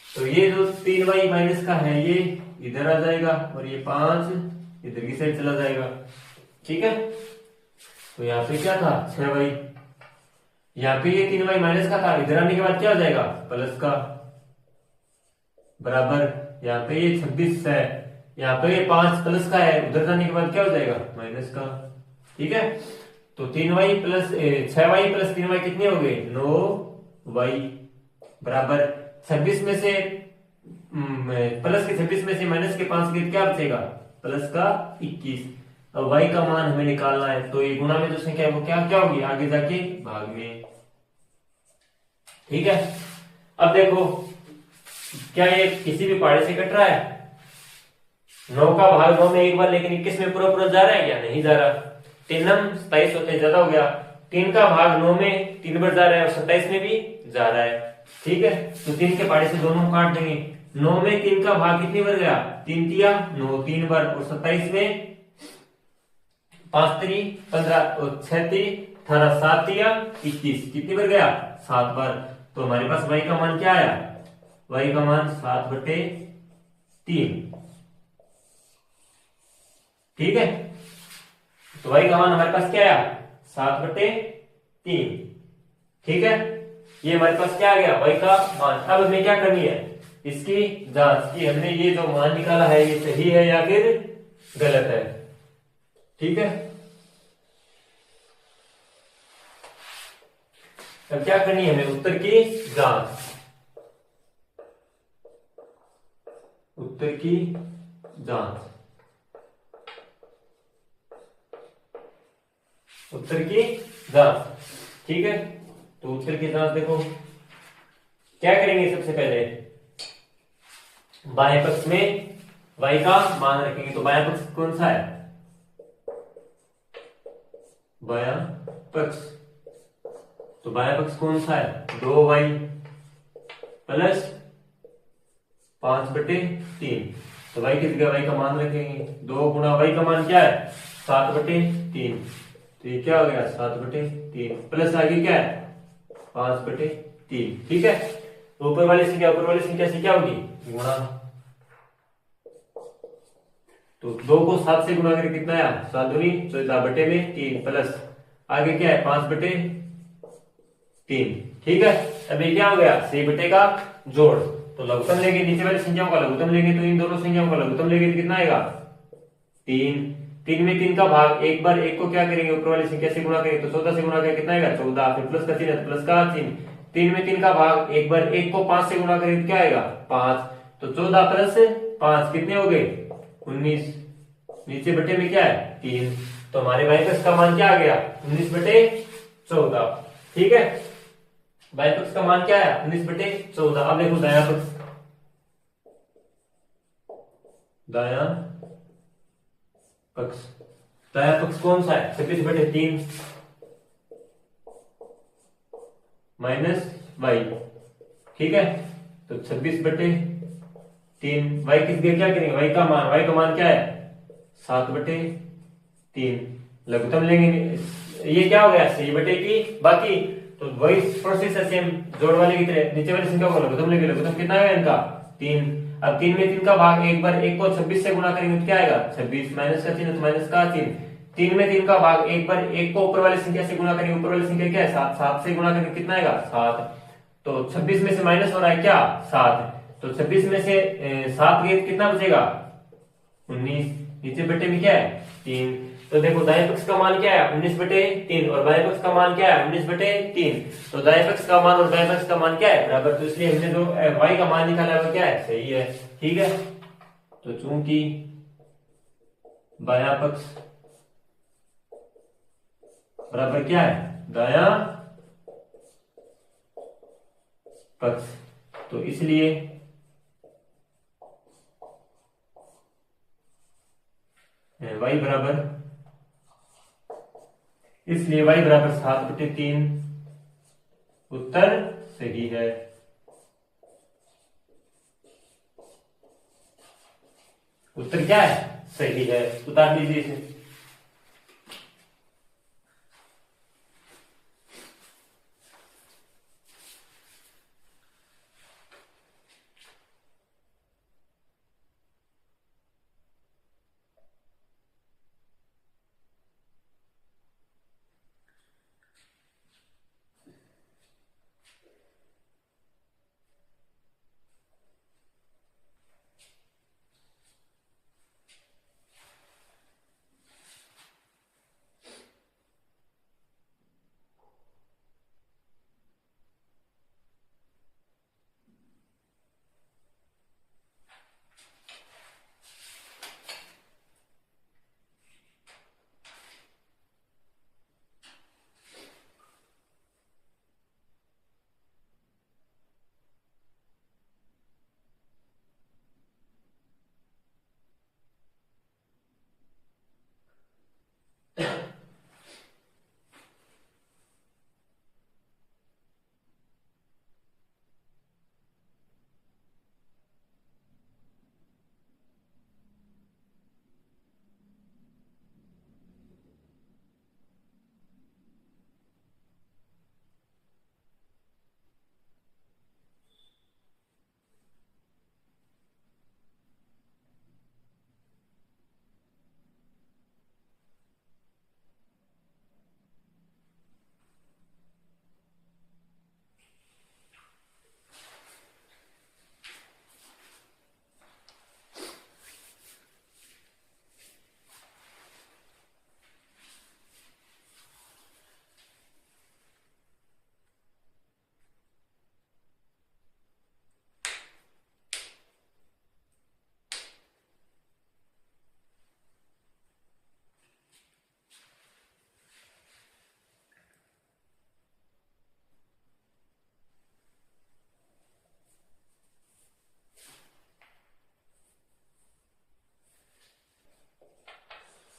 तो ये जो 3y माइनस का है ये इधर आ जाएगा और ये 5 इधर की साइड चला जाएगा। ठीक है। तो यहाँ पे क्या था 6y, यहाँ पे ये 3y माइनस का था, इधर आने के बाद क्या हो जाएगा प्लस का, बराबर यहाँ पे ये 26 है, यहाँ पे ये 5 प्लस का है, उधर जाने के बाद क्या हो जाएगा माइनस का। ठीक है। तो 3y plus 6y plus 3y कितने हो गए 9y, बराबर 26 में से प्लस के 26 में से माइनस के 5 के क्या बचेगा प्लस का 21। अब y का मान हमें निकालना है, तो ये गुणा में जो संख्या है वो क्या क्या होगी आगे जाके भाग में। ठीक है। अब देखो क्या ये किसी भी पहाड़ी से कट रहा है, 9 का भाग 9 में एक बार, लेकिन 21 में पूरा पूरा जा रहा है क्या नहीं जा रहा, 3 27 होते ज्यादा हो गया, 3 का भाग 9 में 3 बार जा रहा है और 27 में भी जा रहा है। ठीक है। तो 3 के पहाड़े से दोनों काट देंगे, 9 में 3 का भाग कितनी बार गया 3 तिया 9 3 बार, और 27 में 5 3 15 और 6 3 18 7 तिया 21 कितनी बार गया 7 बार। तो हमारे पास y का मान क्या आया, y का मान 7/3। ठीक है। तो y का मान हमारे पास क्या आया 7/3। ठीक है। ये हमारे पास क्या आ गया y का मान। अब हमें क्या करनी है इसकी जांच कि हमने ये जो मान निकाला है ये सही है या फिर गलत है। ठीक है। अब क्या करनी है हमें उत्तर की जांच, उत्तर की जांच, उत्तर की जांच। ठीक है। तो उत्तर की जांच देखो क्या करेंगे, सबसे पहले बाएं पक्ष में y का मान रखेंगे। तो बायां पक्ष कौन सा है, बायां पक्ष, तो बायां पक्ष कौन सा है 2y प्लस 5/3। तो y की जगह y का मान रखेंगे, 2 गुणा y का मान क्या है 7/3, तो ये क्या हो गया 7/3 प्लस आगे क्या है 5/3। ठीक है। तो ऊपर वाली संख्या से क्या होगी गुणा, तो 2 को 7 से गुणा करके कितना आया 7 दूनी 14/3 प्लस आगे क्या है 5/3। ठीक है। अब ये क्या हो गया 6 का जोड़, तो लघुत्तम लेंगे नीचे वाली संख्याओं का लघुत्तम लेंगे, तो इन दोनों संख्याओं का लघुत्तम लेंगे तो कितना आएगा 3। 3 में 3 का भाग एक बार, एक को क्या करेंगे ऊपर वाली संख्या से गुणा करेंगे, तो 14 से गुणा करके कितना आएगा 14, फिर प्लस का चिन्ह, प्लस का चिन्ह, 3 में 3 का भाग एक बार, एक को 5 से गुणा करेंगे तो क्या आएगा 5, तो 14 प्लस 5 कितने हो गए 19। नीचे बटे में क्या है 3, तो हमारे y पक्ष का मान क्या आ गया 19/14। ठीक है, y पक्ष का मान क्या है 19/14। अब देखो दायां पक्ष, दायां पक्ष, दायां पक्ष कौन सा है 26/3 माइनस y। ठीक है, तो 26/3 y किस गया क्या करेंगे y का मान क्या है 7/3, लघुत्तम लेंगे। ये क्या हो गया सही बटे की बाकी, तो वही प्रोसेस है सेम जोड़ वाले की तरह, नीचे वाली संख्या को लघुत्तम लेंगे, लघुत्तम कितना है इनका 3। अब 3 में 3 का भाग, एक बार 1 को 26 से गुणा करेंगे तो क्या आएगा 26, माइनस का चिन्ह तो माइनस का चिन्ह, 3 में 3 का भाग, एक बार 1 को ऊपर वाली संख्या से गुणा करेंगे, ऊपर वाली संख्या क्या है 7, 7 से गुणा करेंगे कितना आएगा 7, तो 26 में से माइनस हो रहा है क्या 7, तो 26 में से 7 गए कितना बचेगा 19, नीचे बटे में क्या है 3। तो देखो दाएं पक्ष का मान क्या है 19/3 और बाएं पक्ष का मान क्या है 19/3, तो दाएं पक्ष का मान और बाएं पक्ष का मान क्या है बराबर, तो इसलिए हमने जो y का मान निकाला है वो क्या है सही है। ठीक है, तो चूंकि बायां पक्ष बराबर क्या है दायां पक्ष, तो इसलिए y बराबर, इसलिए y बराबर 7/3 उत्तर सही है। उत्तर क्या है सही है, उतार दीजिए इसे।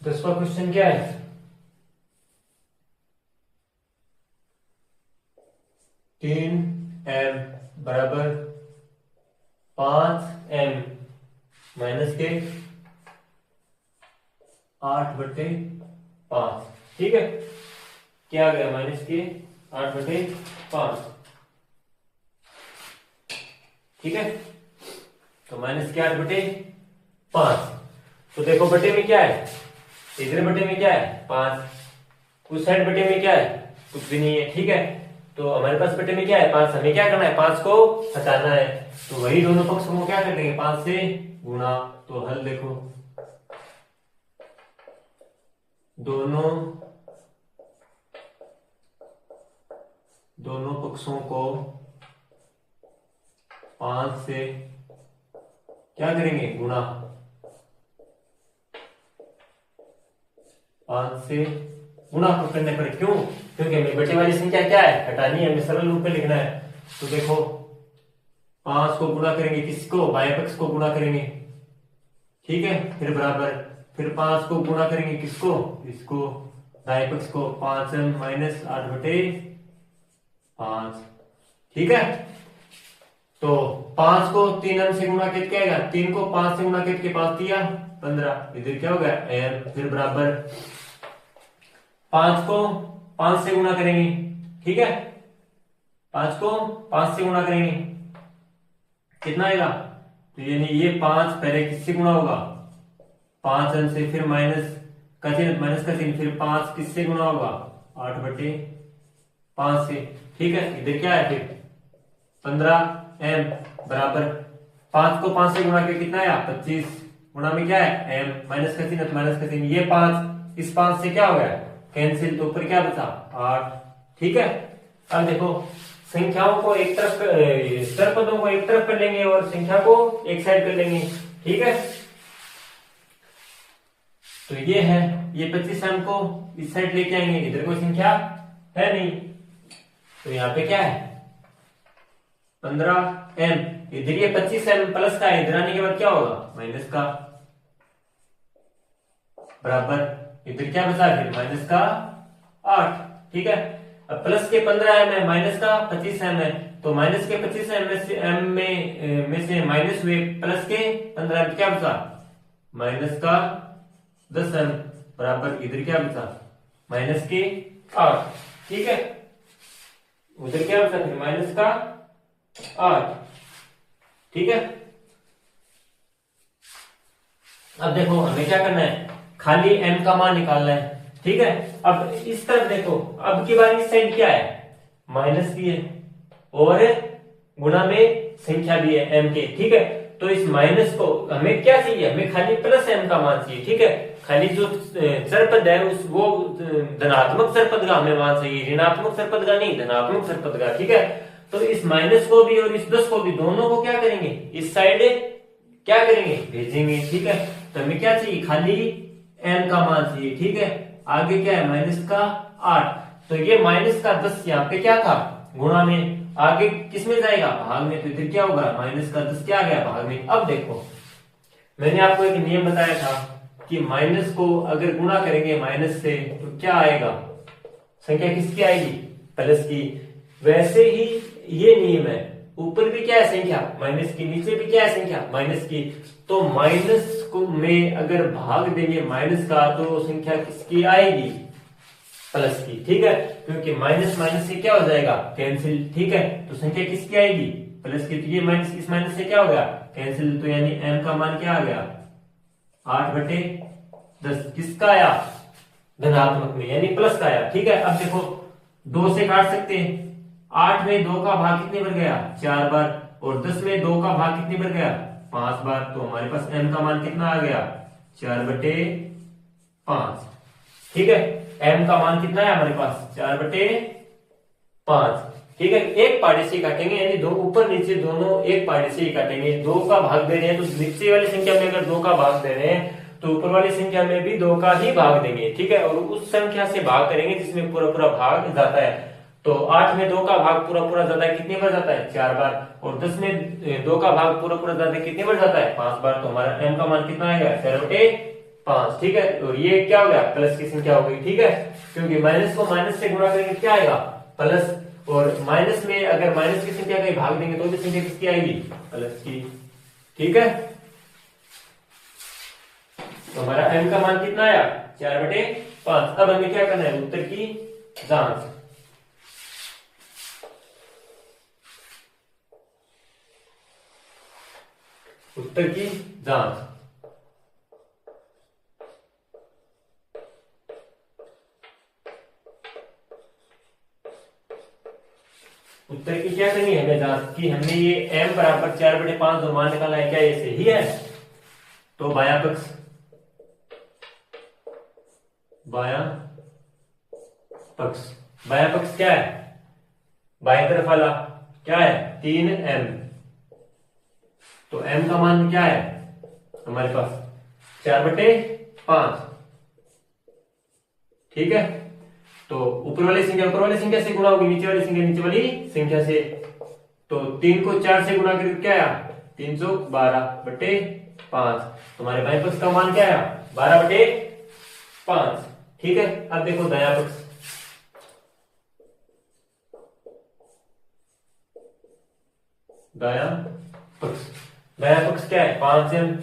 दसवां क्वेश्चन क्या है 3m बराबर 5m माइनस के 8/5। ठीक है, क्या आ गया माइनस के 8/5। ठीक है, तो माइनस के 8/5, तो देखो बटे में क्या है, इधर बटे में क्या है 5, उस साइड बटे में क्या है कुछ भी नहीं है। ठीक है, तो हमारे पास बटे में क्या है 5, हमें क्या करना है 5 को हटाना है, तो वही दोनों पक्षों को क्या कर देंगे 5 से गुणा। तो हल देखो, दोनों पक्षों को 5 से क्या करेंगे गुणा, 5 से गुणा करने पर, क्यों? क्योंकि हमें बचे वाली संख्या क्या है, हटानी है, हमें सरल रूप में लिखना है। तो देखो 5 को गुणा करेंगे किसको, बाएं पक्ष को गुणा करेंगे, ठीक है, फिर बराबर, फिर 5 को गुणा करेंगे किसको, इसको, दाएं पक्ष को, 5m माइनस 8/5, ठीक है। तो 5 को 3m से गुणा करके आएगा, 3 को 5 से गुणा करके 5 दिया 15, इधर क्या होगा m, फिर बराबर 5 को 5 से गुणा करेंगे, ठीक है, 5 को 5 से गुणा करेंगे, कितना आएगा, तो यानी ये 5 पहले किससे गुणा होगा, 5m से, फिर माइनस का चिन्ह, माइनस का चिन्ह, फिर 5 किससे गुणा होगा, 8/5 से, ठीक है। इधर क्या है, फिर 15m बराबर 5 को 5 से गुणा करके कितना आया, 25, गुणा में क्या है m, माइनस का चिन्ह, माइनस का चिन्ह, ये 5 इस 5 से क्या हो गया, कैंसिल, तो ऊपर क्या बचा 8, ठीक है। अब देखो संख्याओं को एक तरफ, स्तर पदों को एक तरफ कर लेंगे और संख्या को एक साइड कर लेंगे, ठीक है। तो ये है, ये 25m को इस साइड लेके आएंगे, इधर कोई संख्या है नहीं, तो यहाँ पे क्या है 15m, इधर ये 25m प्लस का है, इधर आने के बाद क्या होगा माइनस का, बराबर इधर क्या बचा, फिर माइनस का 8, ठीक है। अब प्लस के 15m है, माइनस का 25m है, तो माइनस के 25m में से m में से माइनस हुए, प्लस के 15 क्या बचा, माइनस का 10m, बराबर इधर क्या बचा, माइनस के 8, ठीक है। उधर क्या बचा, फिर माइनस का 8, ठीक है। अब देखो हमें क्या करना है, खाली m का मान निकालना है, ठीक है। अब इस तरफ देखो, अब की बार इस साइड क्या है, माइनस भी है और गुणा में संख्या भी है m के, ठीक है। तो इस माइनस को हमें क्या चाहिए, हमें खाली प्लस m का मान चाहिए, ठीक है। खाली जो सरपद है उस वो धनात्मक सरपद का हमें मान चाहिए, ऋणात्मक सरपद का नहीं, धनात्मक सरपद का, ठीक है। तो इस माइनस को भी और इस 10 को भी, दोनों को क्या करेंगे, इस साइड क्या करेंगे, भेजेंगे, ठीक है। तो हमें क्या चाहिए, खाली m का मान चाहिए, ठीक है। आगे क्या है, माइनस का 8, तो ये माइनस का 10 यहाँ पे क्या था, गुणा में, आगे किस में जाएगा, भाग में, तो इधर क्या होगा, माइनस का 10 क्या आ गया, भाग में। अब देखो मैंने आपको एक नियम बताया था कि माइनस को अगर गुणा करेंगे माइनस से तो क्या आएगा, संख्या किसकी आएगी, प्लस की। वैसे ही ये नियम है, ऊपर भी क्या है संख्या माइनस की, नीचे भी क्या है संख्या माइनस की, तो माइनस को में अगर भाग देंगे माइनस का तो संख्या किसकी आएगी, प्लस की, ठीक है। क्योंकि माइनस माइनस से क्या हो जाएगा, कैंसिल, ठीक है। तो संख्या किसकी आएगी, प्लस की, तो ये माइनस इस माइनस से क्या हो गया, कैंसिल, तो यानी m का मान क्या आ गया, 8/10, किसका आया, धनात्मक में, यानी प्लस का आया, ठीक है। अब देखो 2 से काट सकते हैं, 8 में 2 का भाग कितने बार गया, 4 बार, और 10 में 2 का भाग कितने बार गया, 5 बार, तो हमारे पास m का मान कितना आ गया, 4/5, ठीक है। m का मान कितना है हमारे पास, 4/5, ठीक है। एक पार्टी से काटेंगे, यानी दो ऊपर नीचे दोनों एक पार्टी से ही काटेंगे। 2 का भाग दे रहे हैं तो नीचे वाली संख्या में अगर 2 का भाग दे रहे हैं तो ऊपर वाली संख्या में भी 2 का ही भाग देंगे, ठीक है। और उस संख्या से भाग करेंगे जिसमें पूरा पूरा भाग जाता है। तो 8 में 2 का भाग पूरा पूरा जाता है, कितनी बार जाता है, 4 बार, और 10 में 2 का भाग पूरा पूरा जाता है, कितनी बार जाता है, 5 बार। तो हमारा m का मान कितना आएगा, 4/5, ठीक है। और ये क्या हो गया, प्लस की संख्या हो गई, ठीक है। क्योंकि माइनस को माइनस से गुणा करेंगे क्या आएगा, प्लस, और माइनस में अगर माइनस की संख्या का भाग देंगे तो भी संख्या किसकी आएगी, प्लस की, ठीक है। तो हमारा m का मान कितना आया, 4/5। अब हमें क्या करना है, उत्तर की जांच। उत्तर की जांच, उत्तर की क्या करनी है हमें जांच की, हमने ये m बराबर 4/5 जो मान निकाला है क्या ये सही है। तो बायां पक्ष, बायां पक्ष, बायां पक्ष क्या है, बाएं तरफ वाला क्या है, 3m, तो m का मान क्या है हमारे पास, 4/5, ठीक है। तो ऊपर वाली संख्या से गुणा होगी नीचे वाली संख्या से। तो 3 को 4 से गुणा करके क्या आया 312/5। तुम्हारे बाएं पक्ष का मान क्या आया 12/5। ठीक है। अब देखो दायां पक्ष, दायां पक्ष क्या है 5m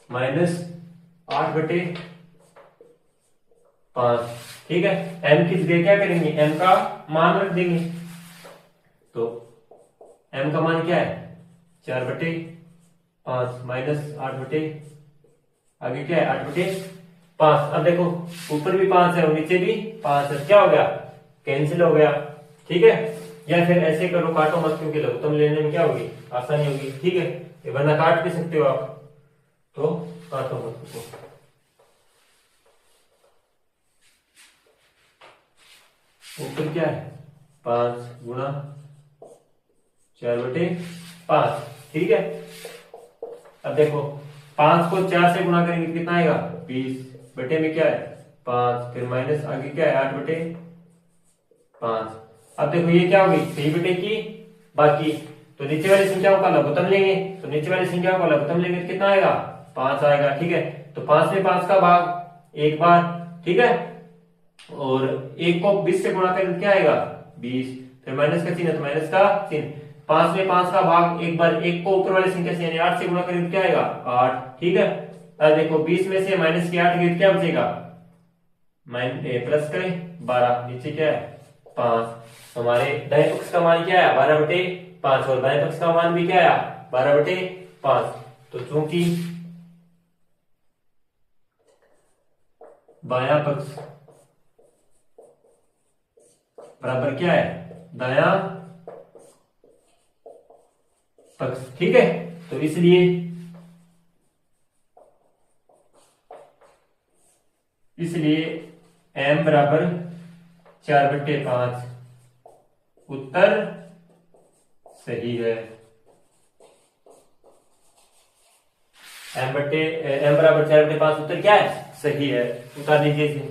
माइनस 8/5। ठीक है। m की जगह क्या करेंगे m का मान रख देंगे। तो m का मान क्या है 4/5 माइनस 8 आगे क्या है 8/5। अब देखो ऊपर भी 5 है और नीचे भी 5 है, क्या हो गया कैंसिल हो गया। ठीक है। या फिर ऐसे करो काटो मत, क्योंकि लघुत्तम लेने में क्या होगी आसानी होगी। ठीक है। ये वरना काट भी सकते हो आप, तो काटो मत उसको। ऊपर क्या है 5 गुणा 4/5। ठीक है। अब देखो 5 को 4 से गुणा करेंगे कितना आएगा 20 बटे में क्या है 5, फिर माइनस आगे क्या है 8/5। अब देखो ये क्या होगी सही बटे की बाकी। तो नीचे वाली संख्याओं का लघुत्तम लेंगे, तो नीचे वाली संख्याओं का लघुत्तम लेंगे तो कितना आएगा 5 आएगा। ठीक है। तो 5 में 5 का भाग एक बार। ठीक है। और 1 को 20 से गुणा करेंगे क्या आएगा 20, फिर माइनस का चिन्ह तो माइनस का चिन्ह। 5 में 5 का भाग एक बार, 1 को ऊपर वाली संख्या से यानी 8 से गुणा करेंगे क्या आएगा 8। ठीक है। अब देखो 20 में से माइनस की 8 गई क्या बचेगा प्लस करें 12, नीचे क्या है 5। हमारे दाएं पक्ष का मान क्या आया 12/5 और दाएं पक्ष का मान भी क्या आया 12/5। तो चूंकि बायां पक्ष बराबर क्या है दायां पक्ष। ठीक है। तो इसलिए m बराबर 4/5 उत्तर सही है। m बराबर 4/5 उत्तर क्या है सही है। उतार लीजिए इसे।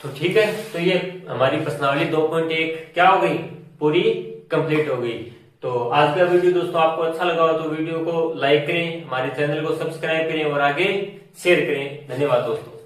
तो ठीक है। तो ये हमारी प्रश्नावली 2.1 क्या हो गई पूरी कंप्लीट हो गई। तो आज का वीडियो दोस्तों आपको अच्छा लगा हो तो वीडियो को लाइक करें, हमारे चैनल को सब्सक्राइब करें और आगे शेयर करें। धन्यवाद दोस्तों।